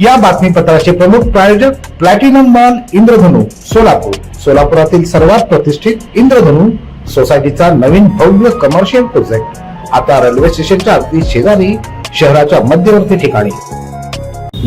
या बातमीपत्राचे प्रमुख प्रायोजक प्लॅटिनम मॉल इंद्रधनु सोलापूर. सोलापुरातील सर्वात प्रतिष्ठित इंद्रधनु सोसायटीचा नवीन भव्य कमर्शियल प्रोजेक्ट आता रेल्वे स्टेशनच्या अगदी शेजारी शहराच्या मध्यवर्ती ठिकाणी.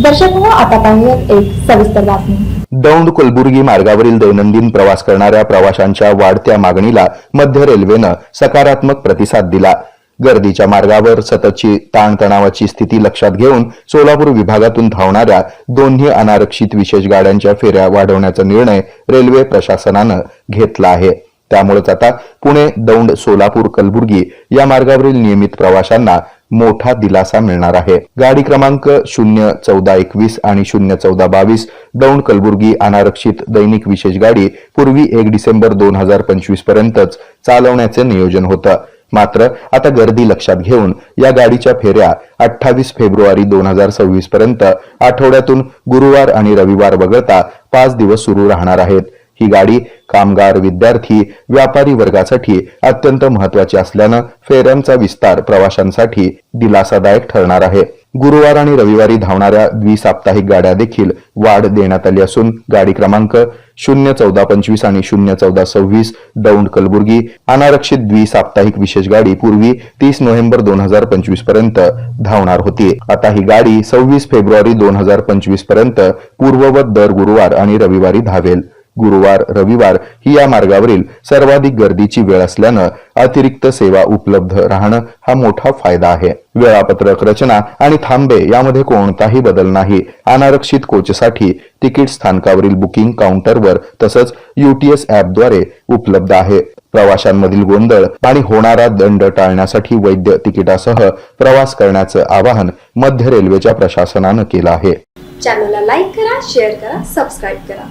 दर्शक हो, आता पाहूयात एक सविस्तर बातमी. दौंड कुलबुर्गी मार्गावरील दैनंदिन प्रवास करणाऱ्या प्रवाशांच्या वाढत्या मागणीला मध्य रेल्वेनं सकारात्मक प्रतिसाद दिला. गर्दीच्या मार्गावर सततची ताणतणावाची स्थिती लक्षात घेऊन सोलापूर विभागातून धावणाऱ्या दोन्ही अनारक्षित विशेष गाड्यांच्या फेऱ्या वाढवण्याचा निर्णय रेल्वे प्रशासनानं घेतला आहे. त्यामुळेच आता पुणे दौंड सोलापूर कलबुर्गी या मार्गावरील नियमित प्रवाशांना मोठा दिलासा मिळणार आहे. गाडी क्रमांक 01421 आणि 01422 दौंड कलबुर्गी अनारक्षित दैनिक विशेष गाडी पूर्वी 1 डिसेंबर 2025 पर्यंतच चालवण्याचे नियोजन होतं. मात्र आता गर्दी लक्षात घेऊन या गाडीच्या फेऱ्या 28 फेब्रुवारी 2026 पर्यंत आठवड्यातून गुरुवार आणि रविवार वगळता 5 दिवस सुरू राहणार आहेत. ही गाडी कामगार, विद्यार्थी, व्यापारी वर्गासाठी अत्यंत महत्वाची असल्यानं फेऱ्यांचा विस्तार प्रवाशांसाठी दिलासादायक ठरणार आहे. गुरुवार आणि रविवारी धावणाऱ्या द्विसाप्ताहिक गाड्या देखील वाढ देण्यात आली असून गाडी क्रमांक 01425 आणि 01426 दौंड कलबुर्गी अनारक्षित द्विसाप्ताहिक विशेष गाडी पूर्वी 30 नोव्हेंबर 2025 पर्यंत धावणार होती. आता ही गाडी 26 फेब्रुवारी 2025 पर्यंत पूर्ववत दर गुरुवार आणि रविवारी धावेल. गुरुवार रविवार ही या मार्गावरील सर्वाधिक गर्दीची वेळ असल्यानं अतिरिक्त सेवा उपलब्ध राहणं हा मोठा फायदा आहे. वेळापत्रक रचना आणि थांबे यामध्ये कोणताही बदल नाही. अनारक्षित कोचसाठी तिकीट स्थानकावरील बुकिंग काउंटरवर तसंच UTS ॲपद्वारे उपलब्ध आहे. प्रवाशांमधील गोंधळ आणि होणारा दंड टाळण्यासाठी वैध तिकिटासह प्रवास करण्याचं आवाहन मध्य रेल्वेच्या प्रशासनानं केलं आहे. चॅनलला लाईक करा, शेअर करा, सबस्क्राईब करा.